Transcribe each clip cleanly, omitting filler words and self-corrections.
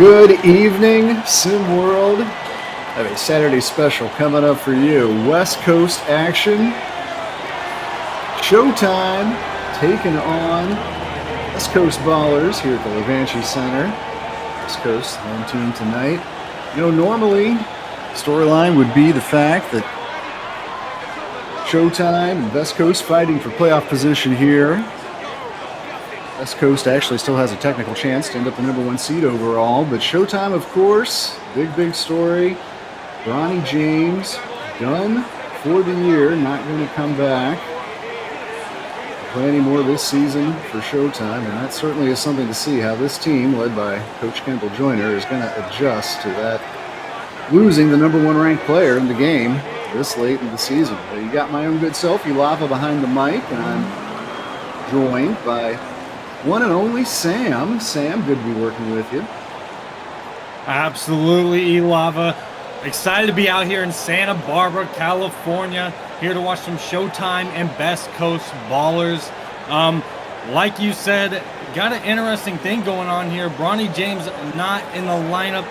Good evening, Sim World. I have a Saturday special coming up for you. West Coast action. Showtime taking on West Coast Ballerz here at the Levanchi Center. West Coast home team tonight. You know, normally storyline would be the fact that Showtime and West Coast fighting for playoff position here. West Coast actually still has a technical chance to end up the number one seed overall, but Showtime, of course, big story. Bronny James, done for the year, not going to come back. Play anymore this season for Showtime, and that certainly is something to see how this team, led by Coach Kendall Joyner, is going to adjust to that, losing the number one ranked player in the game this late in the season. Well, you got my own good self, Ulava, behind the mic, and I'm joined by one and only Sam. Sam, good to be working with you. Absolutely, Ulava. Excited to be out here in Santa Barbara, California, here to watch some Showtime and West Coast Ballerz. Like you said, got an interesting thing going on here. Bronny James not in the lineup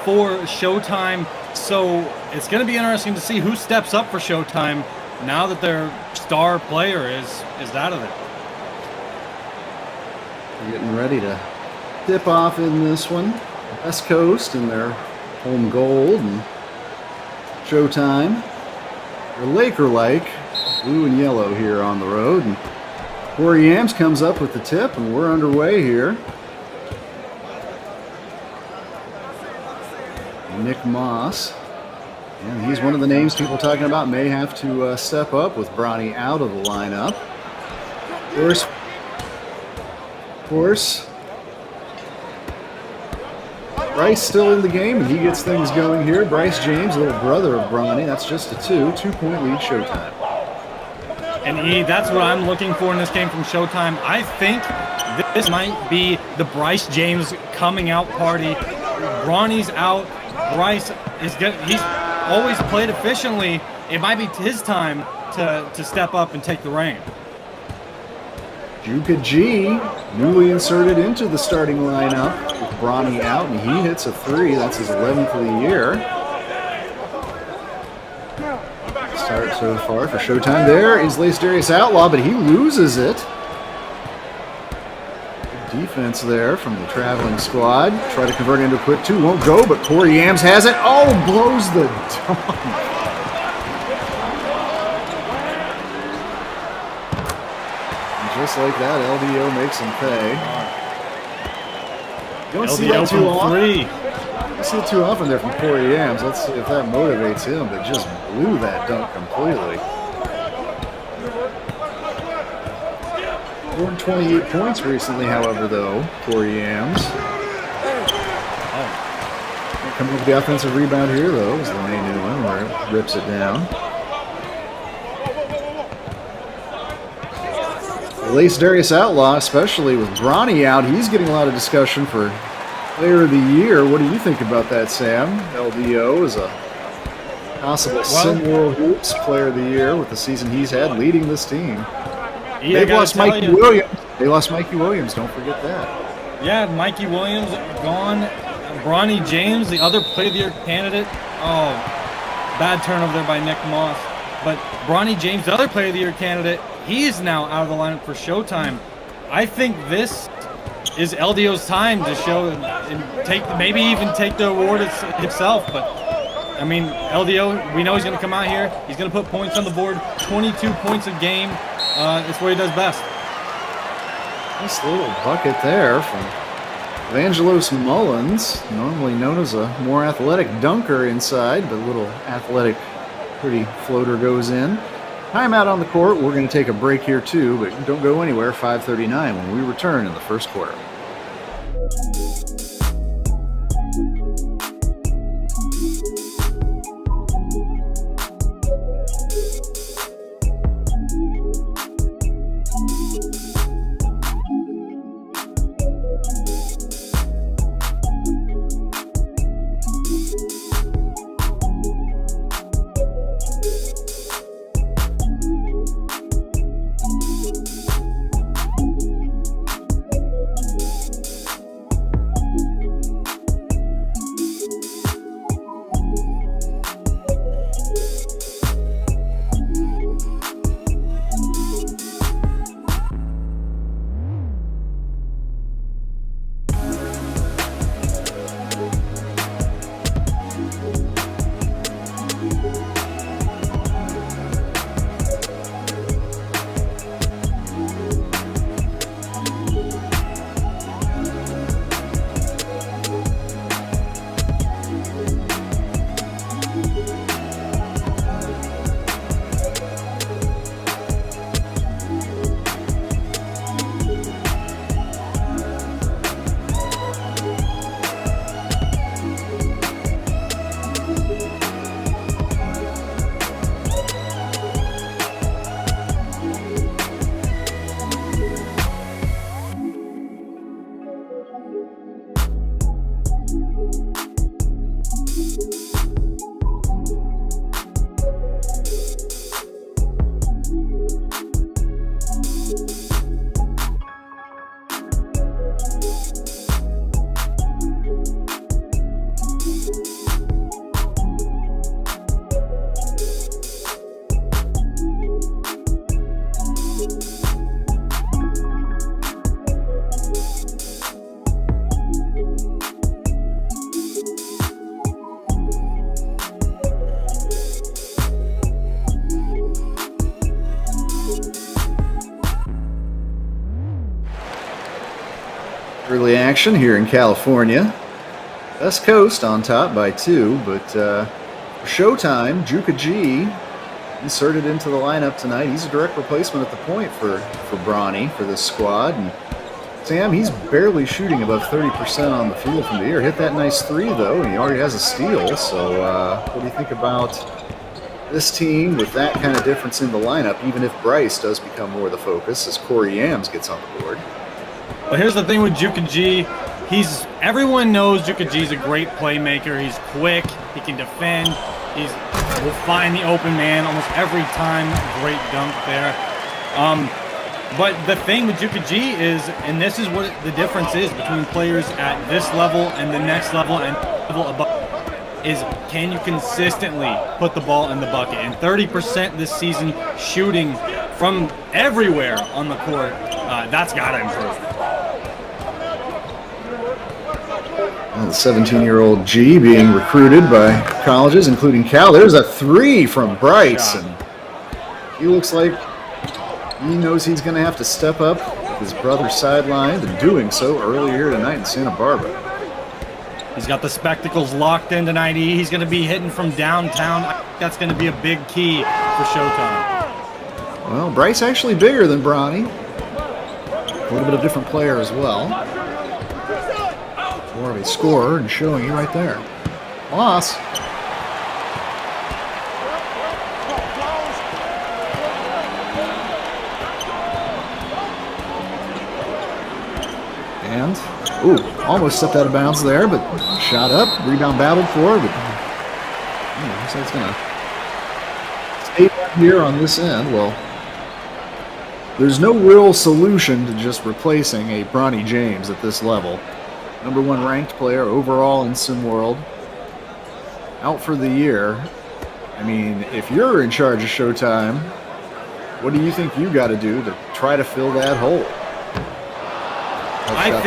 for Showtime, so it's going to be interesting to see who steps up for Showtime now that their star player is out of it. We're getting ready to tip off in this one. West Coast in their home gold and Showtime. They're Laker-like, blue and yellow here on the road. And Corey Yams comes up with the tip, and we're underway here. Nick Moss. And he's one of the names people talking about may have to step up with Bronny out of the lineup. Of course, Bryce still in the game, and he gets things going here. Bryce James, little brother of Bronny. That's just a 2-point lead Showtime. And that's what I'm looking for in this game from Showtime. I think this might be the Bryce James coming out party. Bronny's out. Bryce is good. He's always played efficiently. It might be his time to step up and take the reign. Juka G, newly inserted into the starting lineup with Bronny out, and he hits a three. That's his 11th of the year. Start so far for Showtime. There is Darius Outlaw, but he loses it. Good defense there from the traveling squad. Try to convert it into a quick two. Won't go, but Corey Yams has it. Oh, blows the dunk. Just like that, LDO makes him pay. You don't see that too often. You don't see it too often there from Corey Yams. Let's see if that motivates him, but just blew that dunk completely. 428 points recently, however, though, Corey Yams. Coming up with the offensive rebound here, though, is the main new one where it rips it down. Lace Darius Outlaw, especially with Bronny out, he's getting a lot of discussion for Player of the Year. What do you think about that, Sam? LDO is a possible Sim World Hoops Player of the Year with the season he's had leading this team. Yeah, They've lost Mikey Williams. They lost Mikey Williams. Don't forget that. Yeah, Mikey Williams gone. Bronny James, the other Player of the Year candidate. Oh, bad turnover there by Nick Moss. But Bronny James, the other Player of the Year candidate, he's now out of the lineup for Showtime. I think this is LDO's time to show and maybe even take the award himself. But I mean, LDO, we know he's going to come out here. He's going to put points on the board. 22 points a game. It's what he does best. Nice little bucket there from Evangelos Mullins, normally known as a more athletic dunker inside, but a little athletic, pretty floater goes in. Timeout on the court. We're going to take a break here too, but don't go anywhere. 5:39 when we return in the first quarter. Early action here in California. West Coast on top by 2, but Showtime, Juka G, inserted into the lineup tonight. He's a direct replacement at the point for Bronny for this squad. And Sam, he's barely shooting above 30% on the field from the air. Hit that nice 3, though, and he already has a steal. So what do you think about this team with that kind of difference in the lineup, even if Bryce does become more the focus as Corey Yams gets on the board? But here's the thing with Juka G. Everyone knows Juka G's a great playmaker. He's quick. He can defend. Will find the open man almost every time. Great dunk there. But the thing with Juka G is, and this is what the difference is between players at this level and the next level and level above, is can you consistently put the ball in the bucket? And 30% this season shooting from everywhere on the court, that's got to improve. Well, the 17-year-old G being recruited by colleges, including Cal. There's a 3 from Bryce, and he looks like he knows he's going to have to step up with his brother sidelined and doing so earlier here tonight in Santa Barbara. He's got the spectacles locked in tonight. He's going to be hitting from downtown. That's going to be a big key for Showtime. Well, Bryce actually bigger than Bronny. A little bit of different player as well. More of a scorer and showing you right there. Loss. And, almost stepped out of bounds there, but shot up, rebound battled for, but looks like it's going to stay down here on this end. Well, there's no real solution to just replacing a Bronny James at this level. Number 1 ranked player overall in SimWorld. Out for the year. I mean, if you're in charge of Showtime, what do you think you got to do to try to fill that hole? I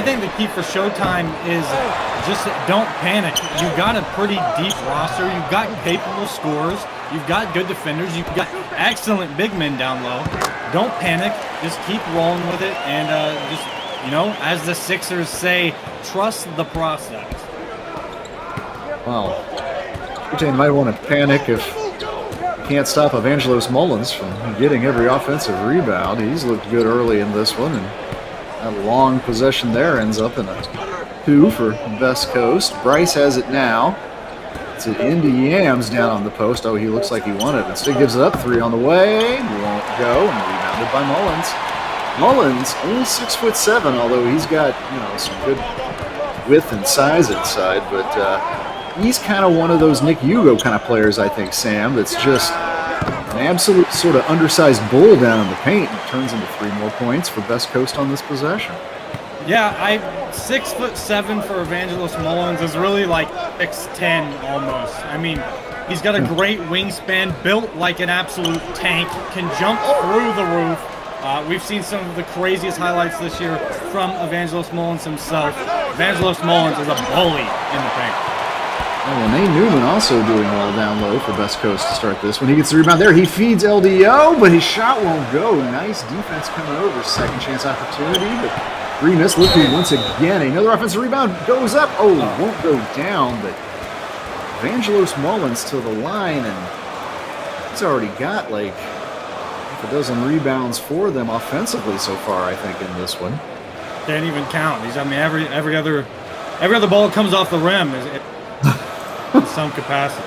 think the key for Showtime is just don't panic. You've got a pretty deep roster. You've got capable scorers. You've got good defenders. You've got excellent big men down low. Don't panic. Just keep rolling with it, and just, as the Sixers say, trust the process. Well, Showtime might want to panic if you can't stop Evangelos Mullins from getting every offensive rebound. He's looked good early in this one, and that long possession there ends up in a 2 for West Coast. Bryce has it now. It's an into Yams down on the post. Oh, he looks like he won it. Instead gives it up. 3 on the way. Won't go, and rebounded by Mullins. Mullins, only 6'7", although he's got some good width and size inside. But he's kind of one of those Nick Hugo kind of players, I think, Sam, that's just an absolute sort of undersized bull down in the paint and turns into 3 more points for West Coast on this possession. Yeah, 6'7" for Evangelos Mullins is really like 6'10" almost. I mean, he's got a great wingspan, built like an absolute tank, can jump through the roof. We've seen some of the craziest highlights this year from Evangelos Mullins himself. Evangelos Mullins is a bully in the paint. Well, Nate Newman also doing well down low for West Coast to start this. When he gets the rebound there, he feeds LDO, but his shot won't go. Nice defense coming over. Second chance opportunity, but 3 missed. Looking once again. Another offensive rebound goes up. Won't go down, but Evangelos Mullins to the line, and he's already got like half a dozen rebounds for them offensively so far, I think, in this one. Can't even count. Every other ball comes off the rim in some capacity.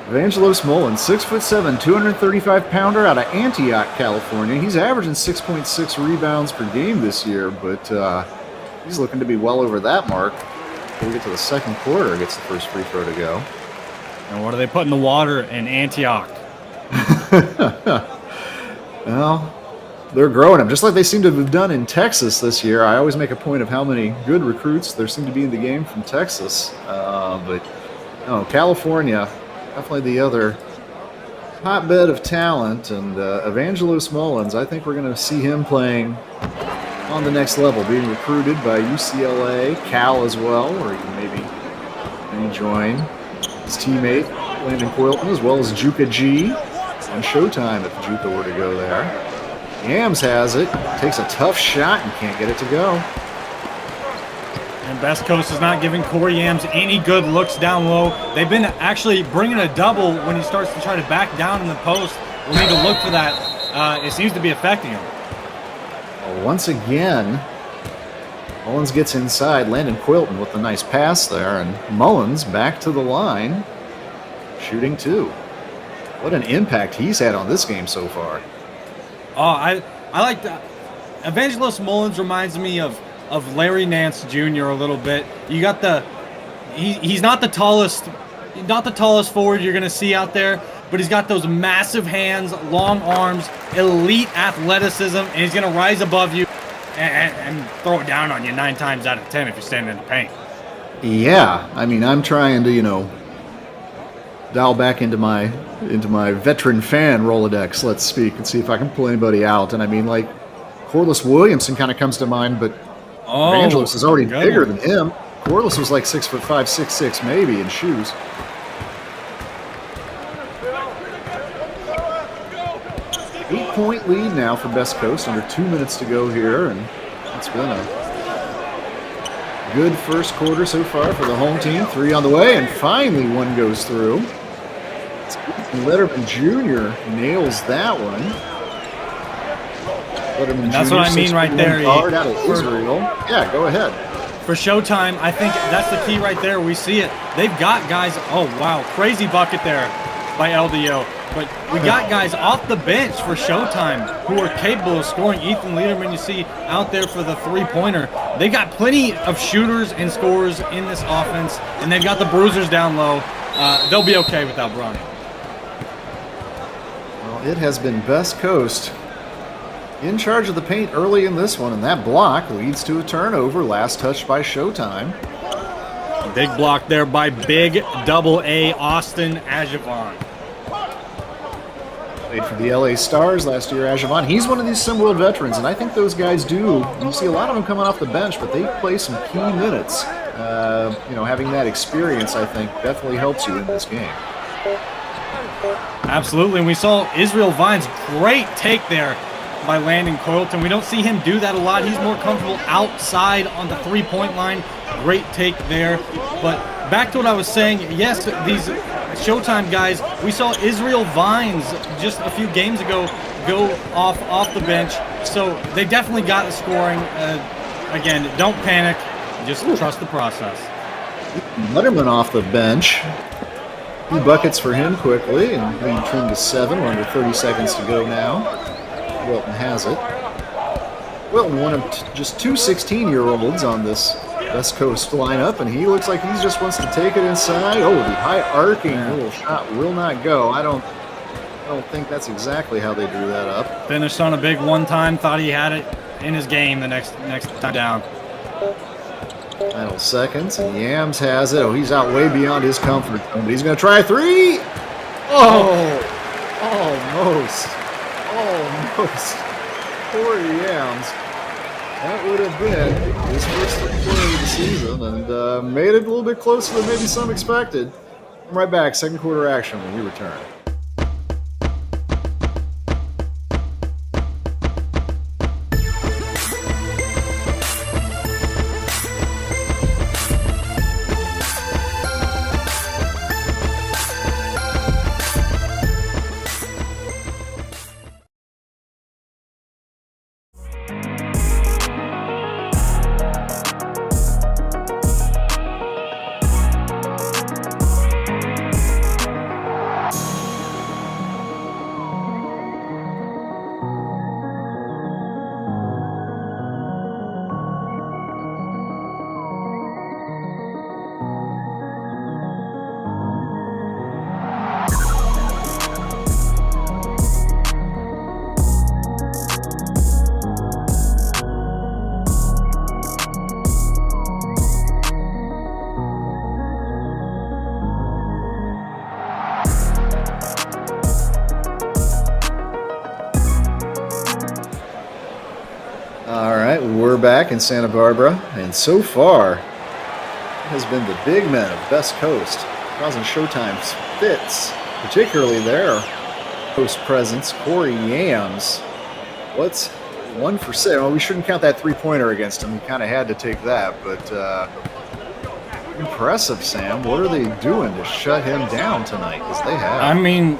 Evangelos Mullins, 6'7", 235-pounder out of Antioch, California. He's averaging 6.6 rebounds per game this year, but he's looking to be well over that mark. Before we get to the second quarter, gets the first free throw to go. And what do they put in the water in Antioch? Well, they're growing them, just like they seem to have done in Texas this year. I always make a point of how many good recruits there seem to be in the game from Texas. But no, California, definitely the other hotbed of talent. And Evangelos Mullins, I think we're going to see him playing on the next level, being recruited by UCLA, Cal as well, or he can maybe rejoin his teammate Landon Quilton, as well as Juka G on Showtime if Juka were to go there. Yams has it, takes a tough shot and can't get it to go. And Best Coast is not giving Corey Yams any good looks down low. They've been actually bringing a double when he starts to try to back down in the post. We'll need to look for that. It seems to be affecting him. Well, once again, Mullins gets inside. Landon Quilton with a nice pass there, and Mullins back to the line, shooting two. What an impact he's had on this game so far. Oh, I like that. Evangelos Mullins reminds me of Larry Nance Jr. a little bit. You got he's not the tallest forward you're gonna see out there, but he's got those massive hands, long arms, elite athleticism, and he's gonna rise above you and throw it down on you 9 times out of 10 if you're standing in the paint. Yeah, I mean, I'm trying to, dial back into my veteran fan Rolodex, let's speak, and see if I can pull anybody out. And I mean, like, Corliss Williamson kind of comes to mind, but Evangelos is already bigger than him. Corliss was like 6'5", 6'6", maybe in shoes. Eight-point lead now for Best Coast, under 2 minutes to go here, and it's been a good first quarter so far for the home team. 3 on the way, and finally one goes through. Letterman Jr. nails that one. Letterman That's Jr. what I mean right there. Guard out of Israel. Yeah, go ahead. For Showtime, I think that's the key right there. We see it. They've got guys. Oh, wow. Crazy bucket there by LDO. But we got guys off the bench for Showtime who are capable of scoring. Ethan Lederman, you see out there for the three-pointer. They got plenty of shooters and scorers in this offense, and they've got the bruisers down low. They'll be okay without Bronny. Well, it has been Best Coast in charge of the paint early in this one, and that block leads to a turnover. Last touch by Showtime. Big block there by Big AA Austin Ajavon. Played for the LA Stars last year, Ajavon. He's one of these SimWorld veterans, and I think those guys do. You see a lot of them coming off the bench, but they play some key minutes. Having that experience, I think, definitely helps you in this game. Absolutely, and we saw Israel Vines, great take there by Landon Quilton. We don't see him do that a lot. He's more comfortable outside on the three-point line. Great take there. But back to what I was saying, yes, these Showtime guys, we saw Israel Vines just a few games ago go off the bench. So they definitely got the scoring. Again, don't panic. Just trust the process. Letterman off the bench. 2 buckets for him quickly, and being trimmed to 7. We're under 30 seconds to go now. Wilton has it. Wilton, one of just 2 16-year-olds on this West Coast lineup, and he looks like he just wants to take it inside. Oh, the high arcing little shot will not go. I don't think that's exactly how they drew that up. Finished on a big one time, thought he had it in his game the next time down. Final seconds, and Yams has it. Oh, he's out way beyond his comfort zone, but he's going to try a 3. Oh, almost. Poor Yams. That would have been his first play of the season, and made it a little bit closer than maybe some expected. I'm right back, second quarter action when we return. back in Santa Barbara, and so far it has been the big men of Best Coast causing Showtime's fits, particularly their post presence. Corey Yams, what's 1 for 6? Well, we shouldn't count that three-pointer against him. He kind of had to take that, but impressive, Sam. What are they doing to shut him down tonight? Because they have. I mean,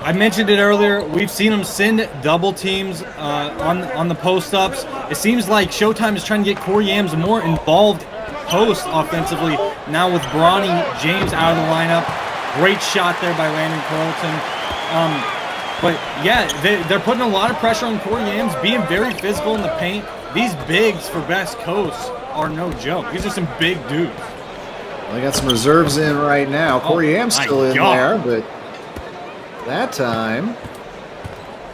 I mentioned it earlier. We've seen him send double teams on the post ups. It seems like Showtime is trying to get Corey Yams more involved post offensively. Now with Bronny James out of the lineup, great shot there by Landon Carlton. But yeah, they're putting a lot of pressure on Corey Yams, being very physical in the paint. These bigs for Best Coast are no joke. These are some big dudes. Well, they got some reserves in right now. Corey Yams still in there, but that time,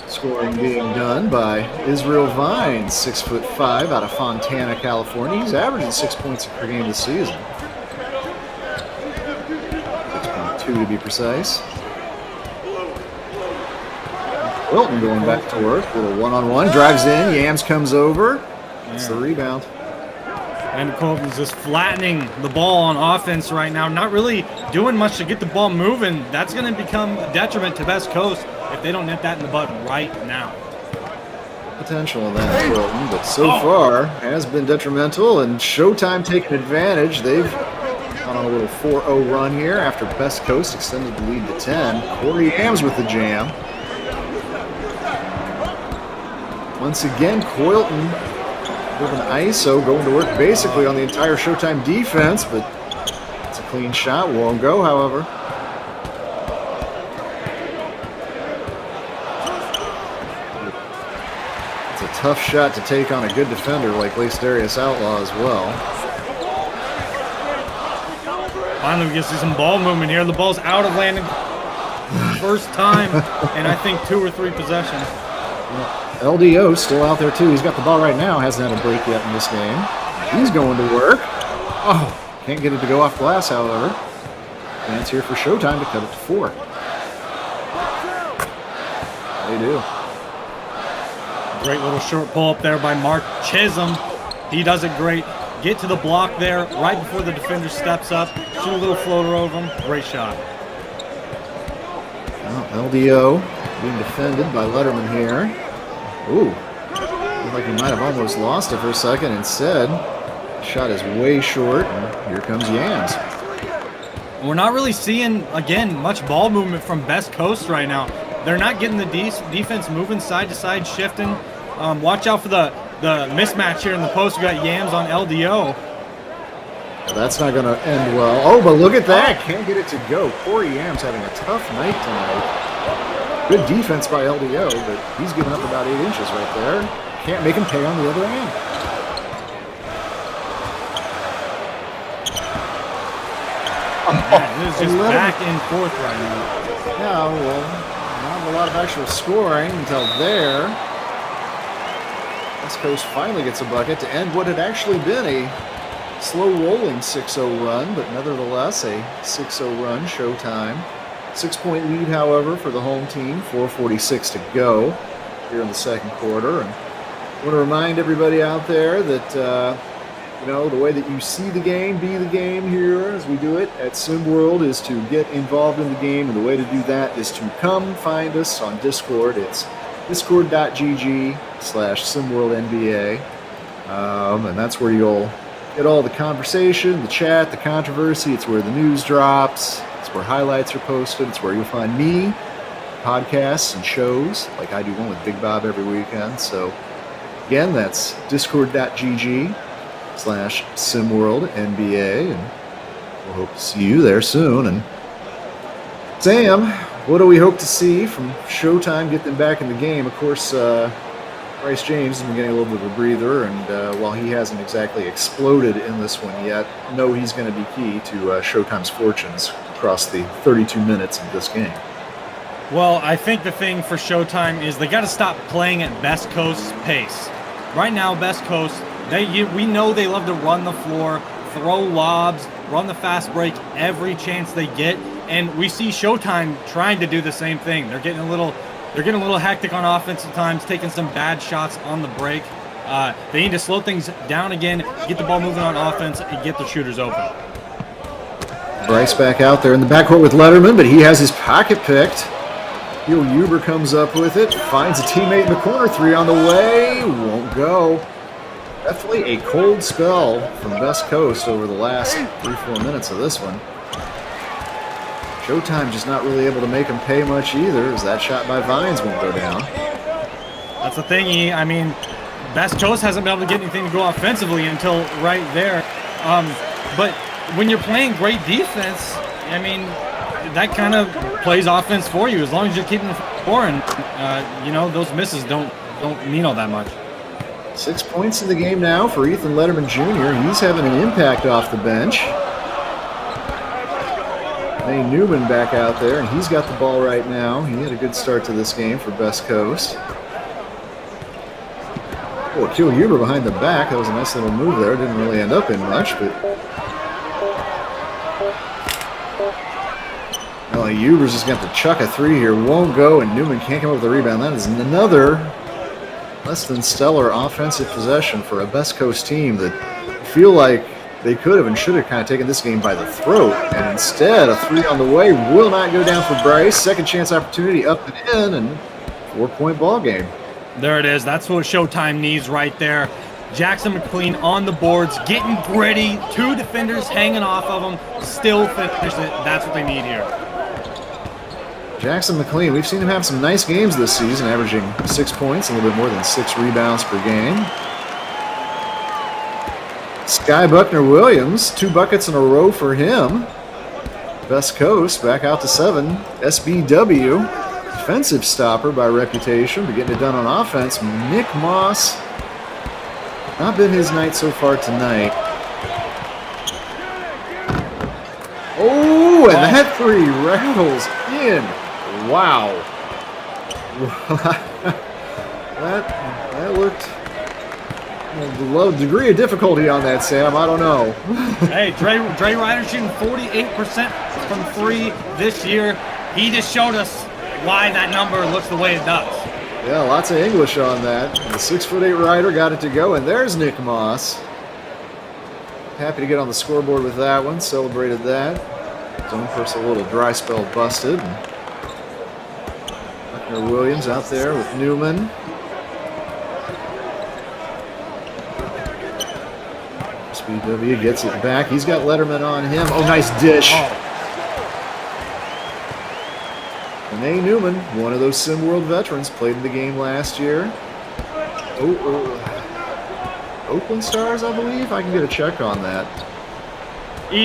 scoring being done by Israel Vines, 6'5", out of Fontana, California. He's averaging 6 points per game this season. 6.2 to be precise. Wilton going back to work. Little one-on-one. Drives in. Yams comes over. That's the rebound. And Colton's just flattening the ball on offense right now, not really doing much to get the ball moving. That's going to become a detriment to Best Coast if they don't nip that in the bud right now. Potential of that, Wilton, but so far has been detrimental, and Showtime taking advantage. They've gone on a little 4-0 run here after Best Coast extended the lead to 10. Corey Yams with the jam. Once again, Coylton with an ISO going to work basically on the entire Showtime defense, but it's a clean shot. Won't go, however. It's a tough shot to take on a good defender like Lace Darius Outlaw as well. Finally, we get to see some ball movement here. The ball's out of Landon. First time in, I think, 2 or 3 possessions. LDO still out there, too. He's got the ball right now. Hasn't had a break yet in this game. He's going to work. Oh, can't get it to go off glass, however. Chance here for Showtime to cut it to 4. They do. Great little short pull up there by Mark Chisholm. He does it great. Get to the block there right before the defender steps up. Shoot a little floater over him. Great shot. Well, LDO being defended by Letterman here. Ooh, looked like he might have almost lost it for a second. Instead, shot is way short, and here comes Yams. We're not really seeing, again, much ball movement from Best Coast right now. They're not getting the defense moving side to side, shifting. Watch out for the mismatch here in the post. We got Yams on LDO. Well, that's not going to end well. Oh, but look at that. Can't get it to go. Corey Yams having a tough night tonight. Good defense by LDO, but he's given up about 8 inches right there. Can't make him pay on the other end. Man, this is just back and forth right now. Yeah, well, not a lot of actual scoring until there. West Coast finally gets a bucket to end what had actually been a slow rolling 6-0 run, but nevertheless a 6-0 run. Showtime. 6-point lead, however, for the home team. 4:46 to go here in the second quarter. And I want to remind everybody out there that, the way that you see the game, be the game here as we do it at SimWorld is to get involved in the game. And the way to do that is to come find us on Discord. It's discord.gg/SimWorldNBA. And that's where you'll get all the conversation, the chat, the controversy. It's where the news drops. It's where highlights are posted. It's where you'll find me, podcasts and shows, like I do one with Big Bob every weekend. So again, that's discord.gg/SimWorldNBA, and we'll hope to see you there soon. And Sam, what do we hope to see from Showtime, get them back in the game? Of course, Bryce James has been getting a little bit of a breather, and while he hasn't exactly exploded in this one yet, know he's going to be key to Showtime's fortunes across the 32 minutes of this game. Well, I think the thing for Showtime is they got to stop playing at Best Coast's pace. Right now, Best Coast, we know they love to run the floor, throw lobs, run the fast break every chance they get, and we see Showtime trying to do the same thing. They're getting a little hectic on offense at times, taking some bad shots on the break. They need to slow things down again, get the ball moving on offense, and get the shooters open. Bryce back out there in the backcourt with Letterman, but he has his pocket picked. Heel Huber comes up with it, finds a teammate in the corner, 3 on the way, won't go. Definitely a cold spell from Best Coast over the last 3-4 minutes of this one. Showtime just not really able to make him pay much either, as that shot by Vines won't go down. That's the thing. I mean, Best Coast hasn't been able to get anything to go offensively until right there. But when you're playing great defense, I mean, that kind of plays offense for you as long as you're keeping scoring. Those misses don't mean all that much. 6 points in the game now for Ethan Letterman Jr. He's having an impact off the bench. May Newman back out there, and he's got the ball right now. He had a good start to this game for Best Coast. Oh, Akil Huber behind the back. That was a nice little move there. Didn't really end up in much, but well, Huber's just got to chuck a 3 here. Won't go, and Newman can't come up with the rebound. That is another less than stellar offensive possession for a Best Coast team that feel like they could have and should have kind of taken this game by the throat. And instead, a 3 on the way will not go down for Bryce. Second chance opportunity up and in, and 4-point ball game. There it is. That's what Showtime needs right there. Jackson McLean on the boards, getting gritty. 2 defenders hanging off of him. Still finish it. That's what they need here. Jackson McLean, we've seen him have some nice games this season, averaging 6 points, a little bit more than 6 rebounds per game. Sky Buckner-Williams, 2 buckets in a row for him. Best Coast back out to 7. SBW, defensive stopper by reputation, but getting it done on offense. Nick Moss, not been his night so far tonight. Oh, and that 3 rattles in. Wow. that looked a low degree of difficulty on that, Sam. I don't know. Hey, Dre Ryder shooting 48% from 3 this year. He just showed us why that number looks the way it does. Yeah, lots of English on that. The 6'8" Ryder got it to go, and there's Nick Moss. Happy to get on the scoreboard with that one. Celebrated that. His own personal little dry spell busted. Williams out there with Newman. SBW gets it back. He's got Letterman on him. Oh, nice dish. May Newman, one of those Sim World veterans, played in the game last year. Oakland Stars, I believe. I can get a check on that.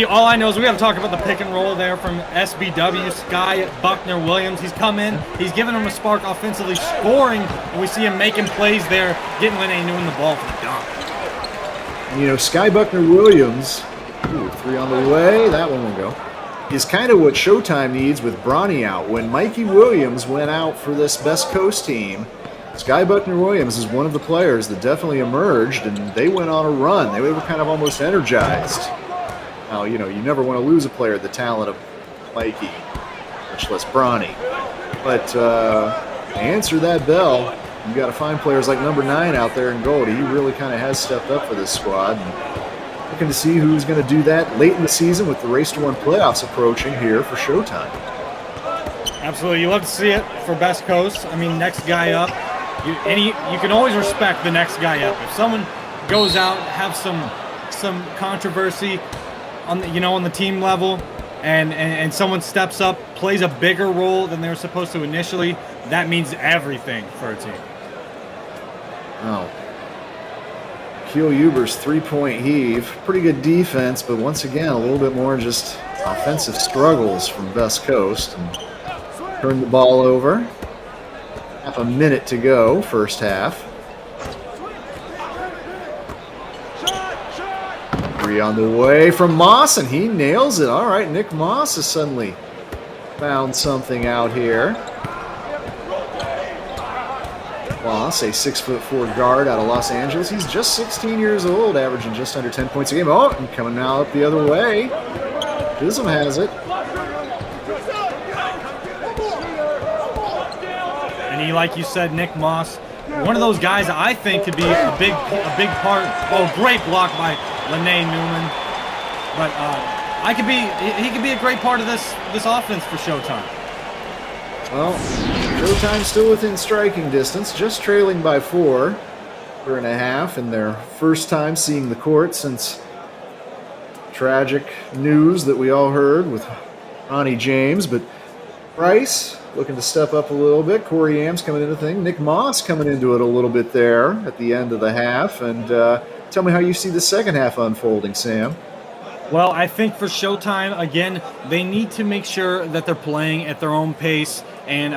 All I know is we got to talk about the pick and roll there from SBW, Sky Buckner-Williams. He's come in, he's given him a spark offensively, scoring, and we see him making plays there, getting Lenny Newman the ball for the dunk. Sky Buckner-Williams, 3 on the way, that one will go, is kind of what Showtime needs with Bronny out. When Mikey Williams went out for this Best Coast team, Sky Buckner-Williams is one of the players that definitely emerged, and they went on a run. They were kind of almost energized. Now, you never want to lose a player the talent of Mikey, much less Bronny. But to answer that bell, you got to find players like number 9 out there in gold. He really kind of has stepped up for this squad. And looking to see who's going to do that late in the season with the Race to 1 playoffs approaching here for Showtime. Absolutely. You love to see it for Best Coast. I mean, next guy up. You can always respect the next guy up. If someone goes out, have some controversy on the team level, and someone steps up, plays a bigger role than they were supposed to initially, that means everything for a team. Oh. Akil Huber's 3-point heave. Pretty good defense, but once again, a little bit more just offensive struggles from Best Coast. And turned the ball over. Half a minute to go, first half. 3 on the way from Moss, and he nails it. All right, Nick Moss has suddenly found something out here. Moss, a 6'4" guard out of Los Angeles. He's just 16 years old, averaging just under 10 points a game. Oh, and coming now up the other way. Chisholm has it. And like you said, Nick Moss one of those guys I think could be a big part. Oh, great block by Lene Newman. But he could be a great part of this offense for Showtime. Well, Showtime still within striking distance, just trailing by 4 and a half in their first time seeing the court since tragic news that we all heard with Ronnie James. But Price looking to step up a little bit. Corey Yams coming into the thing. Nick Moss coming into it a little bit there at the end of the half. And tell me how you see the second half unfolding, Sam. Well, I think for Showtime, again, they need to make sure that they're playing at their own pace and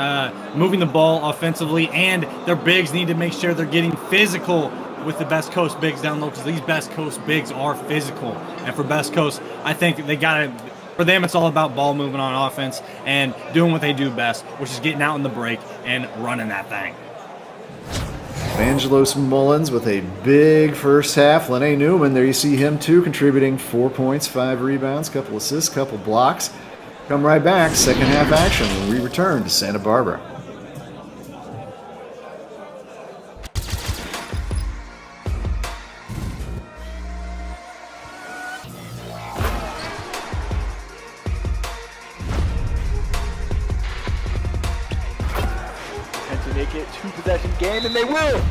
moving the ball offensively, and their bigs need to make sure they're getting physical with the Best Coast bigs down low, because these Best Coast bigs are physical. And for Best Coast, I think they got to, for them, it's all about ball movement on offense and doing what they do best, which is getting out in the break and running that thing. Evangelos Mullins with a big first half. Lene Newman, there you see him too, contributing 4 points, 5 rebounds, couple assists, couple blocks. Come right back, second half action when we return to Santa Barbara. And to make it 2-possession game, and they will!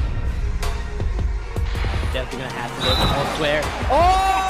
Definitely gonna have to make it elsewhere. Oh!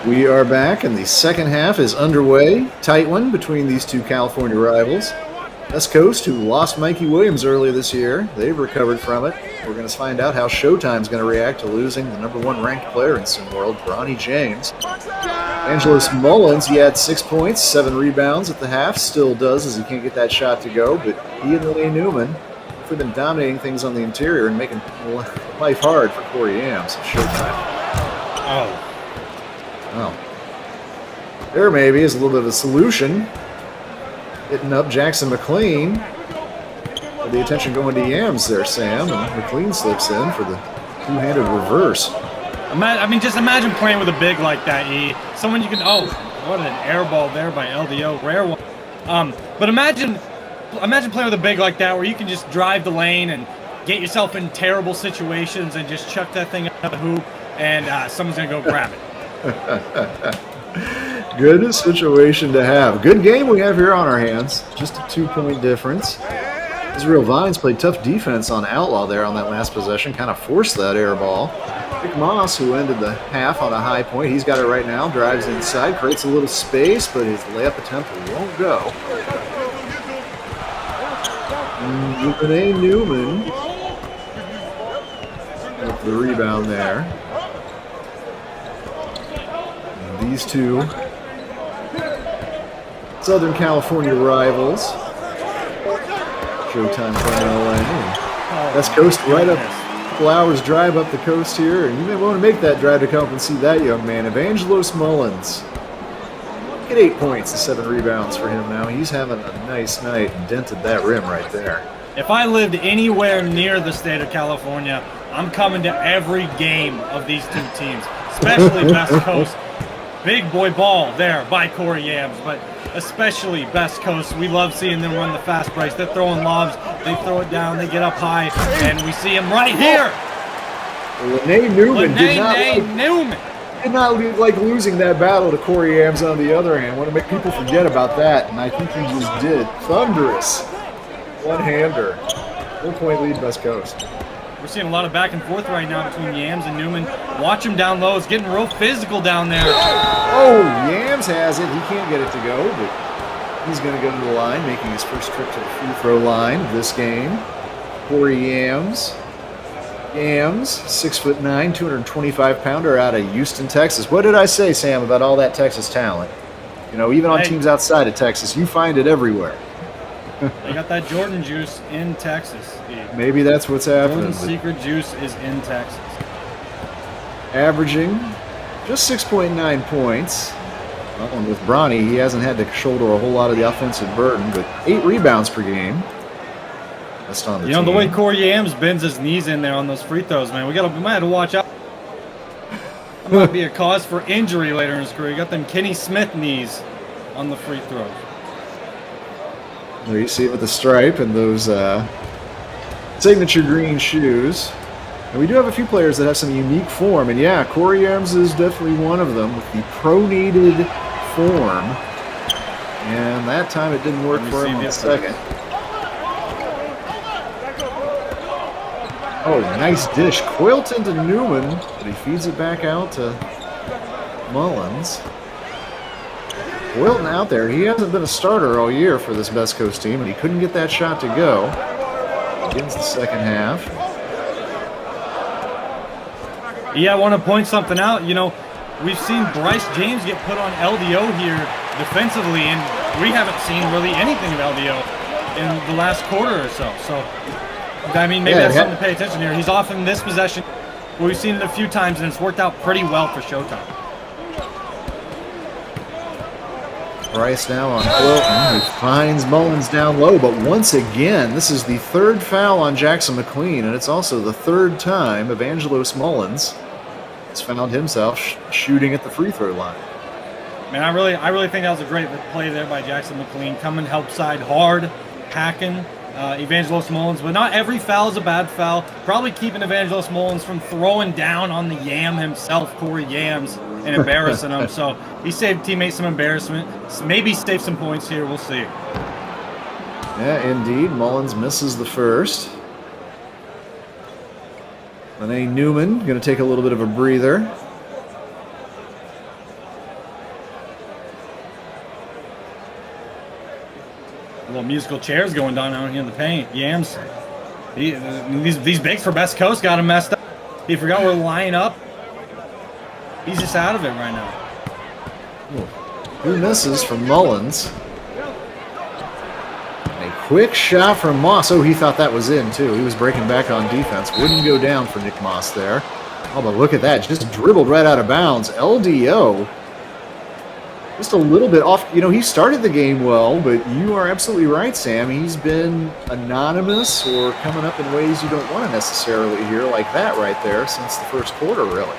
We are back, and the second half is underway. Tight one between these two California rivals. West Coast, who lost Mikey Williams earlier this year, they've recovered from it. We're going to find out how Showtime's going to react to losing the number 1 ranked player in Sim World, Bronny James. Angelos Mullins, he had 6 points, 7 rebounds at the half. Still does, as he can't get that shot to go. But he and Lene Newman have been dominating things on the interior and making life hard for Corey Yams. Showtime. Oh. Well, there maybe is a little bit of a solution. Hitting up Jackson McLean. With the attention going to Yams there, Sam. And McLean slips in for the two-handed reverse. I mean, just imagine playing with a big like that, E. Someone you can, oh, what an air ball there by LDO. Rare one. But imagine playing with a big like that where you can just drive the lane and get yourself in terrible situations and just chuck that thing out the hoop and someone's going to go grab it. Good situation to have. Good game we have here on our hands. Just a 2-point difference. Israel Vines played tough defense on Outlaw there on that last possession. Kind of forced that air ball. Nick Moss, who ended the half on a high point. He's got it right now. Drives inside. Creates a little space, but his layup attempt won't go. Lene Newman with the rebound there. These two Southern California rivals. Showtime playing LA. West Coast right up, a couple hours drive up the coast here, and you may want to make that drive to come up and see that young man, Evangelos Mullins. Get 8 points and 7 rebounds for him now. He's having a nice night and dented that rim right there. If I lived anywhere near the state of California, I'm coming to every game of these two teams, especially Best Coast. Big boy ball there by Corey Yams, but especially Best Coast. We love seeing them run the fast breaks. They're throwing lobs, they throw it down, they get up high, and we see him right here. Lene Newman did not like losing that battle to Corey Yams on the other hand. I want to make people forget about that, and I think he just did. Thunderous one-hander. 1-point lead, Best Coast. We're seeing a lot of back and forth right now between Yams and Newman. Watch him down low. It's getting real physical down there. Oh, Yams has it. He can't get it to go, but he's going to go to the line, making his first trip to the free throw line of this game. Corey Yams. Yams, 6'9", 225-pounder out of Houston, Texas. What did I say, Sam, about all that Texas talent? You know, even on teams outside of Texas, you find it everywhere. They got that Jordan juice in Texas, Steve. Maybe that's what's happening. Jordan's secret juice is in Texas. Averaging just 6.9 points. Well, and with Bronny, he hasn't had to shoulder a whole lot of the offensive burden, but 8 rebounds per game. Best on the team. The way Corey Yams bends his knees in there on those free throws, man, we might have to watch out. That might be a cause for injury later in his career. He got them Kenny Smith knees on the free throws. There you see it with the stripe and those signature green shoes. And we do have a few players that have some unique form. And yeah, Corey Yams is definitely one of them with the pronated form. And that time it didn't work for him on the second. Oh, nice dish. Quailton to Newman, but he feeds it back out to Mullins. Wilton out there. He hasn't been a starter all year for this Best Coast team, and he couldn't get that shot to go. Begins the second half. Yeah, I want to point something out. We've seen Bryce James get put on LDO here defensively, and we haven't seen really anything of LDO in the last quarter or so. So, I mean, maybe that's something to pay attention here. He's off in this possession. We've seen it a few times, and it's worked out pretty well for Showtime. Bryce now on Quilton, who finds Mullins down low, but once again, this is the third foul on Jackson McLean, and it's also the third time Evangelos Mullins has found himself shooting at the free throw line. Man, I really think that was a great play there by Jackson McLean, coming help side hard, hacking Evangelos Mullins, but not every foul is a bad foul. Probably keeping Evangelos Mullins from throwing down on the Yam himself, Corey Yams, and embarrassing him. So he saved teammates some embarrassment. Maybe saved some points here. We'll see. Yeah, indeed. Mullins misses the first. Lene Newman going to take a little bit of a breather. A little musical chairs going down out here in the paint. Yams. These bigs for Best Coast got him messed up. He forgot where to line up. He's just out of it right now. Two misses from Mullins. And a quick shot from Moss. Oh, he thought that was in, too. He was breaking back on defense. Wouldn't go down for Nick Moss there. Oh, but look at that. Just dribbled right out of bounds. LDO. Just a little bit off. He started the game well, but you are absolutely right, Sam. He's been anonymous or coming up in ways you don't want to necessarily hear, like that right there, since the first quarter, really.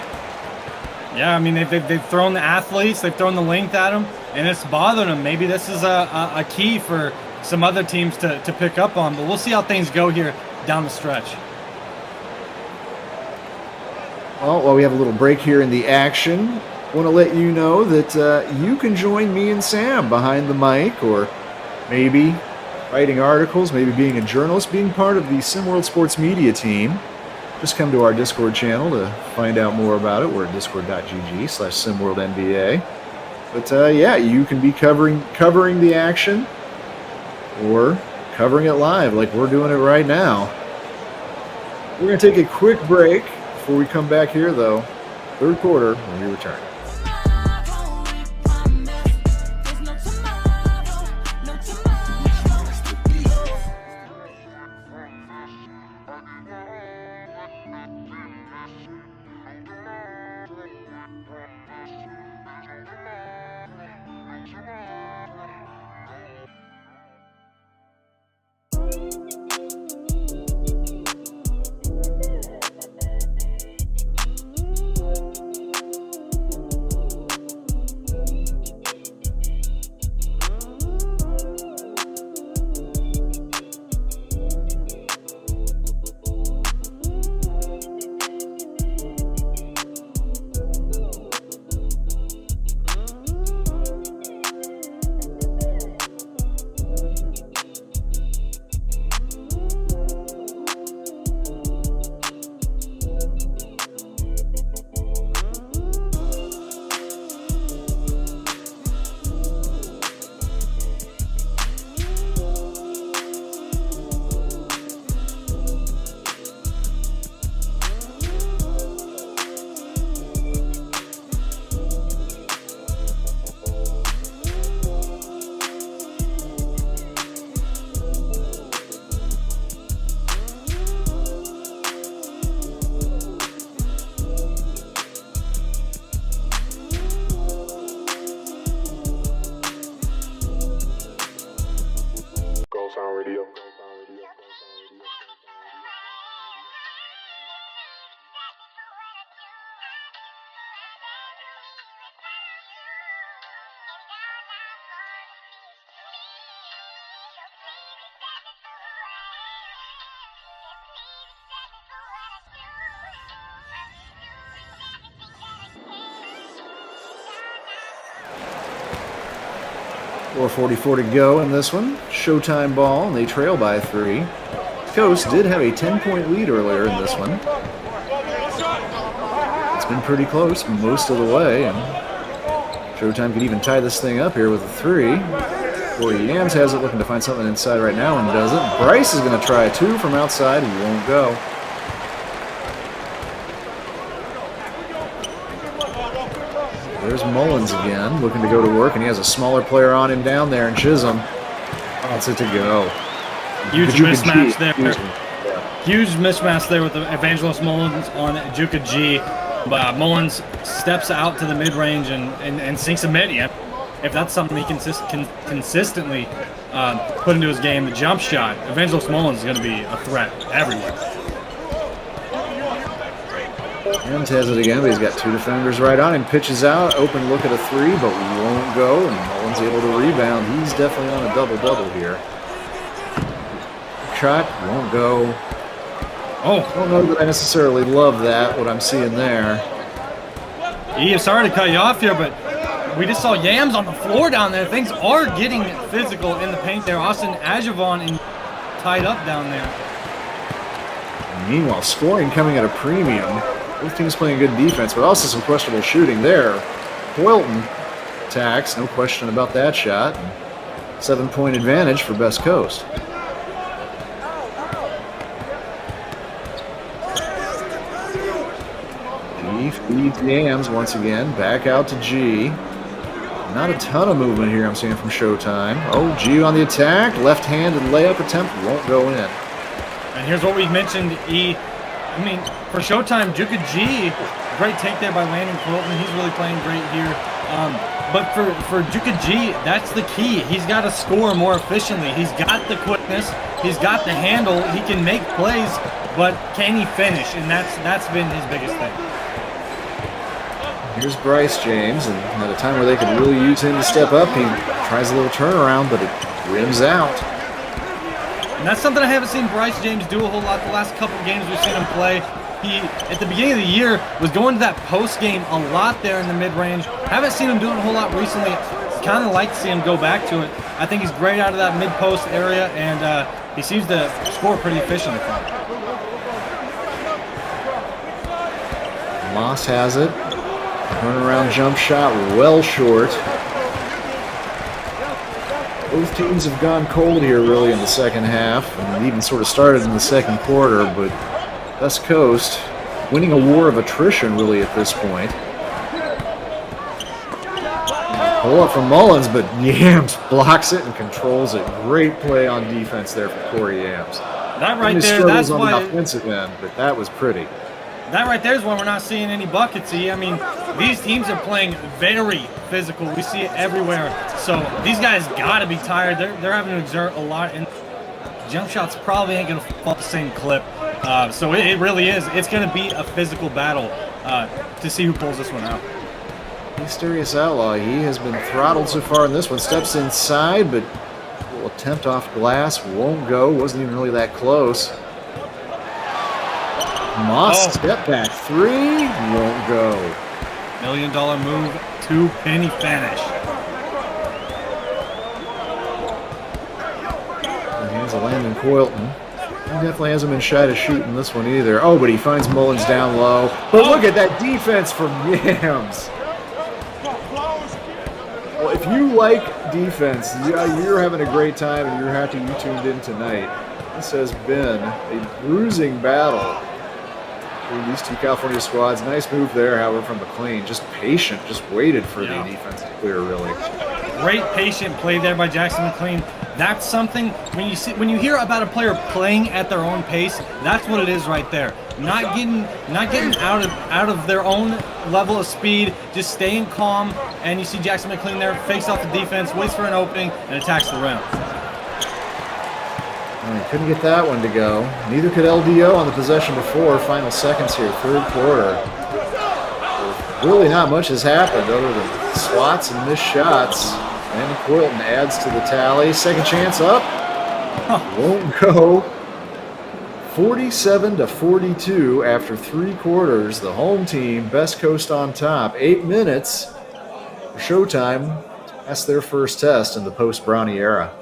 Yeah, I mean, they've thrown the athletes, they've thrown the length at him, and it's bothering them. Maybe this is a key for some other teams to pick up on, but we'll see how things go here down the stretch. Well, while we have a little break here in the action, I want to let you know that you can join me and Sam behind the mic, or maybe writing articles, maybe being a journalist, being part of the SimWorld Sports Media team. Just come to our Discord channel to find out more about it. We're at discord.gg/SimWorldNBA. But yeah, you can be covering the action or covering it live like we're doing it right now. We're going to take a quick break before we come back here, though. Third quarter when we return. 4:44 to go in this one. Showtime ball, and they trail by 3. Coast did have a 10-point lead earlier in this one. It's been pretty close most of the way, and Showtime could even tie this thing up here with a 3. Corey Yams has it, looking to find something inside right now and doesn't. Bryce is going to try a 2 from outside. He won't go. There's Mullins again, looking to go to work, and he has a smaller player on him down there, and Chisholm. That's it to go. Huge mismatch there. Yeah. Huge mismatch there with the Evangelist Mullins on Juka G. But Mullins steps out to the mid-range and sinks a mid. Yeah. If that's something he can consistently put into his game, the jump shot, Evangelist Mullins is going to be a threat everywhere. Yams has it again, but he's got 2 defenders right on him. Pitches out, open look at a 3, but won't go, and Mullins able to rebound. He's definitely on a double-double here. Shot, won't go. Oh. I don't know that I necessarily love that, what I'm seeing there. Sorry to cut you off here, but we just saw Yams on the floor down there. Things are getting physical in the paint there. Austin Ajavon tied up down there. Meanwhile, scoring coming at a premium. Both teams playing good defense, but also some questionable shooting there. Hoylton attacks, no question about that shot. 7-point advantage for Best Coast. He feeds Yams once again, back out to G. Not a ton of movement here I'm seeing from Showtime. Oh, G on the attack, left-handed layup attempt, won't go in. And here's what we mentioned, I mean, for Showtime, Juka G, great take there by Landon Quilton. He's really playing great here. But for Juka G, that's the key. He's got to score more efficiently. He's got the quickness. He's got the handle. He can make plays, but can he finish? And that's been his biggest thing. Here's Bryce James, and at a time where they could really use him to step up, he tries a little turnaround, but it rims out. And that's something I haven't seen Bryce James do a whole lot the last couple games we've seen him play. He, at the beginning of the year, was going to that post game a lot there in the mid-range. Haven't seen him do it a whole lot recently. Kind of like to see him go back to it. I think he's great out of that mid-post area, and he seems to score pretty efficiently from it. Moss has it. Turnaround jump shot well short. Both teams have gone cold here really in the second half, and even sort of started in the second quarter, but West Coast winning a war of attrition really at this point. Pull up from Mullins, but Yams blocks it and controls it. Great play on defense there for Corey Yams. That right there, that's on why the offensive end, but that was pretty. That right there is why we're not seeing any buckets. I mean, these teams are playing very physical. We see it everywhere. So these guys got to be tired. They're having to exert a lot, and jump shots probably ain't going to fall the same clip. So it really is. It's going to be a physical battle to see who pulls this one out. Mysterious Outlaw, he has been throttled so far in this one. Steps inside, but will attempt off glass. Won't go. Wasn't even really that close. Moss step back 3, won't go. $1 million move, 2-penny finish. Hands of Landon Quilton. He definitely hasn't been shy to shoot in this one either. Oh, but he finds Mullins down low. But look at that defense from Yams. Well, if you like defense, you're having a great time and you're happy you tuned in tonight. This has been a bruising battle. These two California squads. Nice move there, however, from McLean. Just patient, just waited for the defense to clear, really. Great patient play there by Jackson McLean. That's something when you hear about a player playing at their own pace, that's what it is right there. Not getting out of their own level of speed, just staying calm. And you see Jackson McLean there, fakes off the defense, waits for an opening, and attacks the rim. Couldn't get that one to go. Neither could LDO on the possession before. Final seconds here, third quarter. Really not much has happened other than swats and missed shots. And Quilton adds to the tally. Second chance up. Won't go. 47-42 after 3 quarters. The home team, Best Coast on top. 8 minutes. Showtime. That's their first test in the post-Bronny era.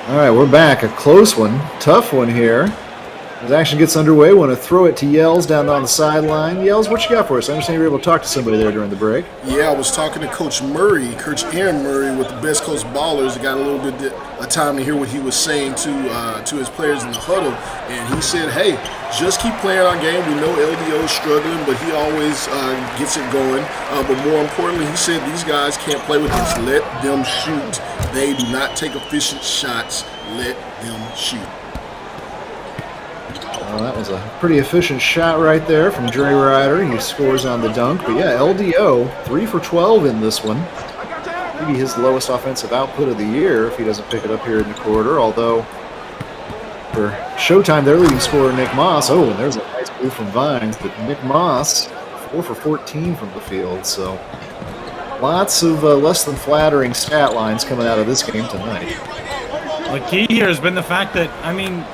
All right, we're back. A close one, tough one here. As action gets underway, want to throw it to Yells down on the sideline. Yells, what you got for us? I understand you were able to talk to somebody there during the break. Yeah, I was talking to Coach Murray, Coach Aaron Murray with the Best Coast Ballerz. I got a little bit of time to hear what he was saying to his players in the huddle. And he said, hey, just keep playing our game. We know LDO is struggling, but he always gets it going. But more importantly, he said these guys can't play with us. Let them shoot. They do not take efficient shots. Let them shoot. Well, that was a pretty efficient shot right there from Dre Ryder. He scores on the dunk. But yeah, LDO, 3 for 12 in this one. Maybe his lowest offensive output of the year if he doesn't pick it up here in the quarter. Although, for Showtime, their leading scorer, Nick Moss. Oh, and there's a nice move from Vines. But Nick Moss, 4 for 14 from the field. So lots of less than flattering stat lines coming out of this game tonight. The key here has been the fact that, I mean,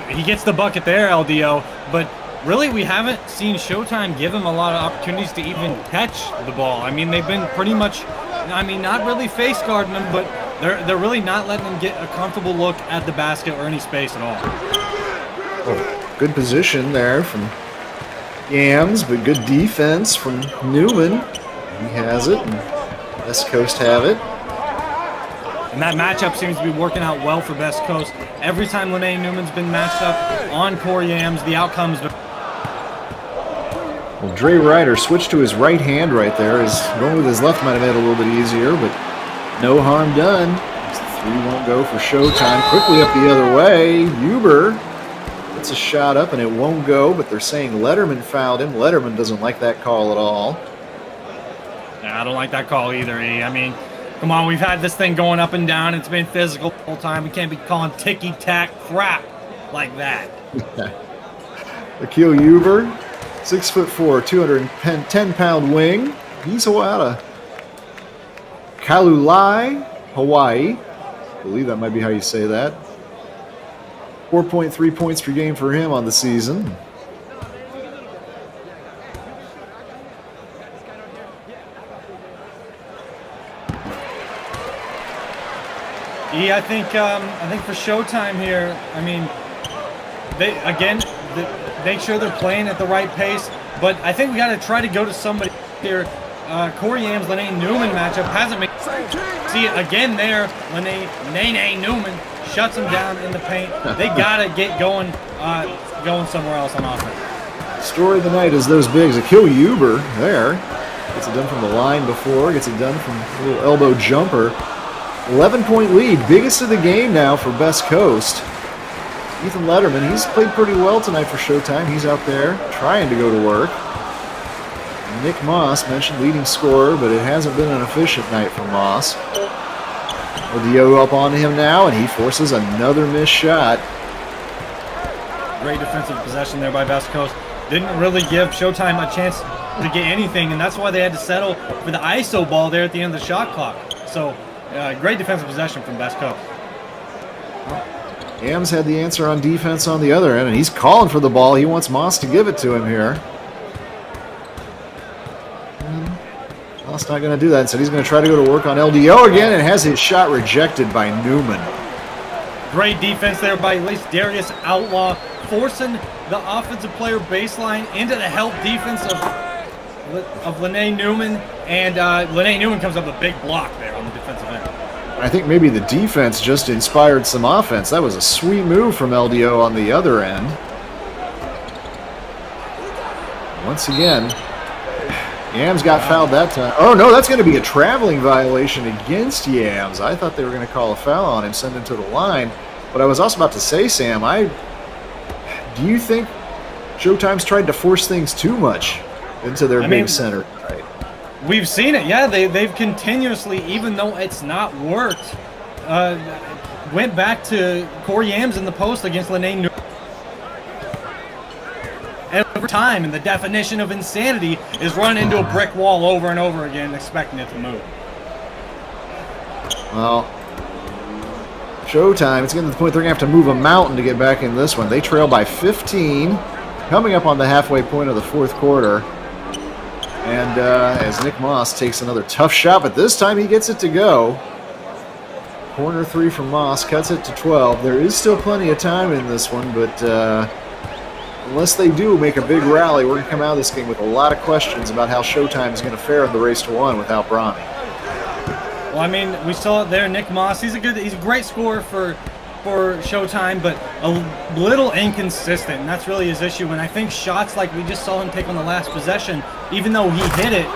he gets the bucket there, LDO, but really we haven't seen Showtime give him a lot of opportunities to even catch the ball. I mean, they've been pretty much, I mean, not really face guarding him, but they're really not letting him get a comfortable look at the basket or any space at all. Oh, good position there from Yams, but good defense from Newman. He has it, and West Coast have it. And that matchup seems to be working out well for Best Coast. Every time Lene Newman's been matched up on Corey Yams, the outcome's been... Well, Dre Ryder switched to his right hand right there. Going with his left might have made it a little bit easier, but no harm done. The 3 won't go for Showtime. Quickly up the other way. Huber gets a shot up, and it won't go, but they're saying Letterman fouled him. Letterman doesn't like that call at all. Yeah, I don't like that call either, E. I mean, come on, we've had this thing going up and down. It's been physical the whole time. We can't be calling ticky-tack crap like that. Akil Huber, 6'4", 210-pound wing. He's out of Kalulai, Hawaii. I believe that might be how you say that. 4.3 points per game for him on the season. Yeah, I think for Showtime here, I mean, they make sure they're playing at the right pace. But I think we got to try to go to somebody here. Corey Yams, Lene Newman matchup hasn't made. See it again there. Lene Newman shuts him down in the paint. They got to get going somewhere else on offense. Story of the night is those bigs. Akil Huber there gets it done from the line before. Gets it done from a little elbow jumper. 11-point lead, biggest of the game now for Best Coast. Ethan Letterman, he's played pretty well tonight for Showtime. He's out there trying to go to work. Nick Moss, mentioned leading scorer, but it hasn't been an efficient night for Moss. LDO up on him now, and he forces another missed shot. Great defensive possession there by Best Coast. Didn't really give Showtime a chance to get anything, and that's why they had to settle for the ISO ball there at the end of the shot clock. So, great defensive possession from Best Coast. Yams had the answer on defense on the other end, and he's calling for the ball. He wants Moss to give it to him here. Moss not going to do that, so he's going to try to go to work on LDO again, and has his shot rejected by Newman. Great defense there by at least Darius Outlaw, forcing the offensive player baseline into the help defense of Lene Newman, and Lene Newman comes up with a big block there on the defensive end. I think maybe the defense just inspired some offense. That was a sweet move from LDO on the other end. Once again, Yams got fouled that time. Oh, no, that's going to be a traveling violation against Yams. I thought they were going to call a foul on him, send him to the line. But I was also about to say, Sam, do you think Showtime's tried to force things too much into their big center tonight? We've seen it, yeah. They've continuously, even though it's not worked, went back to Corey Yams in the post against Lene Newman. Every time, and the definition of insanity is run into a brick wall over and over again, expecting it to move. Well, Showtime, it's getting to the point they're going to have to move a mountain to get back in this one. They trail by 15, coming up on the halfway point of the fourth quarter. And as Nick Moss takes another tough shot, but this time he gets it to go. Corner three from Moss, cuts it to 12. There is still plenty of time in this one, but unless they do make a big rally, we're going to come out of this game with a lot of questions about how Showtime is going to fare in the race to one without Bronny. Well, I mean, we saw it there. Nick Moss, he's a great scorer for Showtime, but a little inconsistent, and that's really his issue. And I think shots like we just saw him take on the last possession, even though he hit it.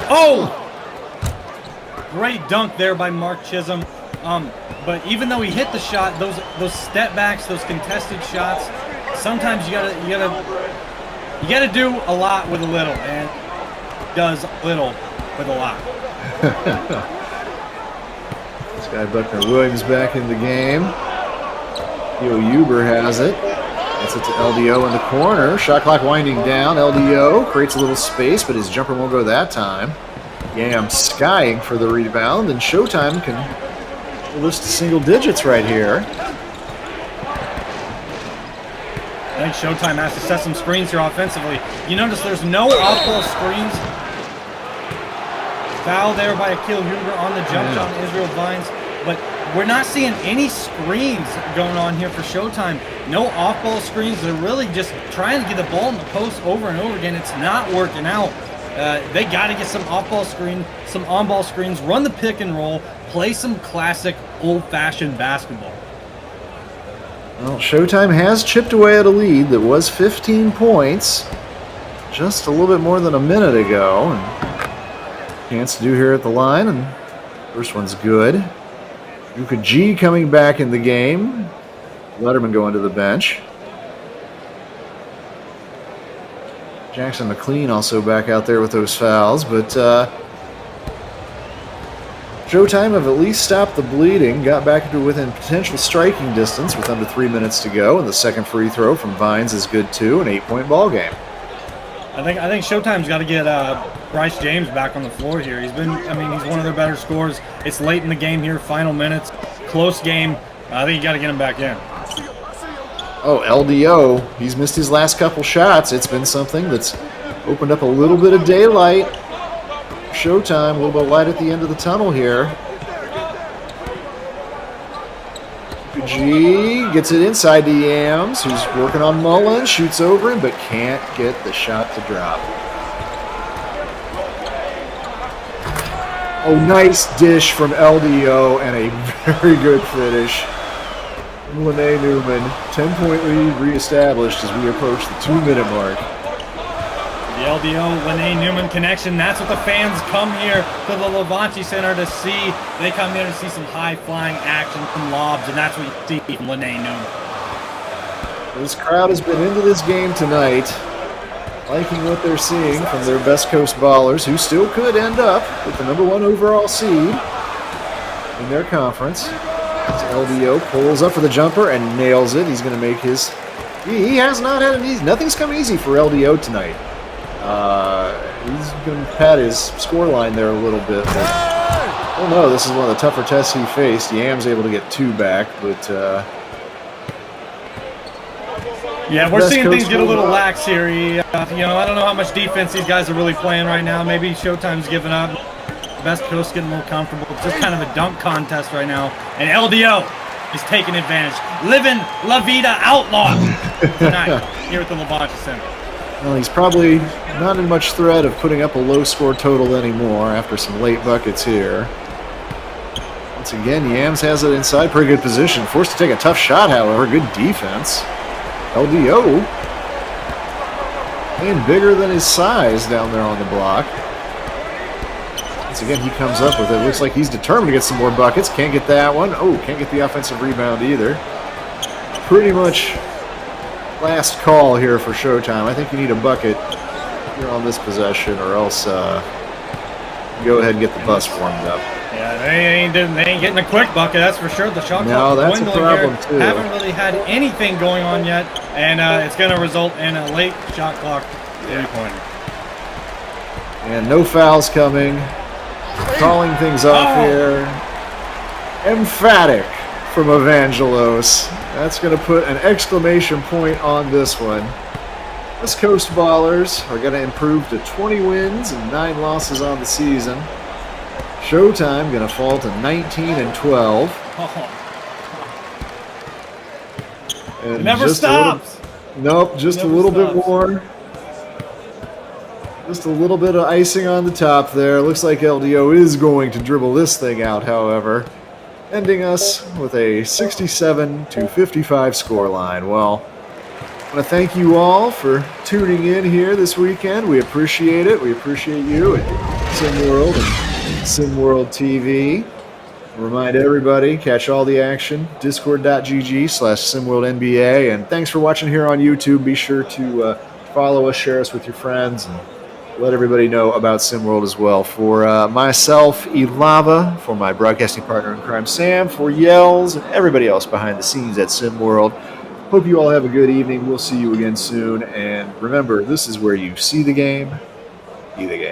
Oh! Great dunk there by Mark Chisholm. But even though he hit the shot, those step backs, those contested shots, sometimes you gotta do a lot with a little, and does little with a lot. Sky Buckner-Williams back in the game. Theo Huber has it. Gets it to LDO in the corner. Shot clock winding down. LDO creates a little space, but his jumper won't go that time. Yam skying for the rebound, and Showtime can lift to single digits right here. I think Showtime has to set some screens here offensively. You notice there's no off-ball screens. Foul there by Akil Huber on the jump shot on Israel Vines. But we're not seeing any screens going on here for Showtime. No off-ball screens. They're really just trying to get the ball in the post over and over again. It's not working out. They got to get some off-ball screen, some on-ball screens, run the pick and roll, play some classic old-fashioned basketball. Well, Showtime has chipped away at a lead that was 15 points just a little bit more than a minute ago. And chance to do here at the line, and first one's good. Luka G coming back in the game. Letterman going to the bench. Jackson McLean also back out there with those fouls, but Showtime have at least stopped the bleeding, got back into within potential striking distance with under 3 minutes to go, and the second free throw from Vines is good too, an 8-point ball game. I think Showtime's got to get Bryce James back on the floor here. He's one of their better scorers. It's late in the game here, final minutes, close game. I think you got to get him back in. Oh, LDO, he's missed his last couple shots. It's been something that's opened up a little bit of daylight. Showtime, a little bit of light at the end of the tunnel here. G gets it inside to Yams, who's working on Mullen, shoots over him, but can't get the shot to drop. Oh, nice dish from LDO and a very good finish. Lene Newman, 10-point lead reestablished as we approach the 2-minute mark. The LDO Lene Newman connection, that's what the fans come here to the Levante Center to see. They come here to see some high-flying action from lobs, and that's what you see from Lene Newman. This crowd has been into this game tonight, liking what they're seeing from their Best Coast Ballers, who still could end up with the #1 overall seed in their conference. As LDO pulls up for the jumper and nails it. He's going to make his... He has not had an easy... Nothing's come easy for LDO tonight. He's going to pad his score line there a little bit. But, don't know. This is one of the tougher tests he faced. Yam's able to get 2 back, but Yeah, we're Best seeing coach things get a little will, lax here. I don't know how much defense these guys are really playing right now. Maybe Showtime's giving up. Best coast getting a little comfortable. It's just kind of a dunk contest right now. And LDO is taking advantage. Living La Vida outlaw tonight here at the Lavaca Center. well, he's probably not in much threat of putting up a low score total anymore after some late buckets here. Once again, Yams has it inside. Pretty good position. Forced to take a tough shot, however. Good defense. LDO playing bigger than his size down there on the block. Once again, he comes up with it. Looks like he's determined to get some more buckets. Can't get that one. Oh, can't get the offensive rebound either. Pretty much last call here for Showtime. I think you need a bucket here on this possession, or else go ahead and get the bus warmed up. Yeah, they ain't getting a quick bucket, that's for sure. The shot No, clock that's a dwindling problem, here. too. Haven't really had anything going on yet, and it's going to result in a late shot clock three-pointer. And no fouls coming. Calling things off here. Emphatic from Evangelos. That's going to put an exclamation point on this one. West Coast Ballers are going to improve to 20 wins and 9 losses on the season. Showtime going to fall to 19-12. And It never just stops. Nope, just a Never little bit stops. more. Just a little bit of icing on the top there. Looks like LDO is going to dribble this thing out, however, ending us with a 67-55 scoreline. Well, I want to thank you all for tuning in here this weekend. We appreciate it. We appreciate you at SimWorld and SimWorld TV. Remind everybody, catch all the action, discord.gg/SimWorldNBA. And thanks for watching here on YouTube. Be sure to follow us, share us with your friends, and let everybody know about SimWorld as well. For myself, Elava, for my broadcasting partner in crime, Sam, for Yells, and everybody else behind the scenes at SimWorld. Hope you all have a good evening. We'll see you again soon. And remember, this is where you see the game, be the game.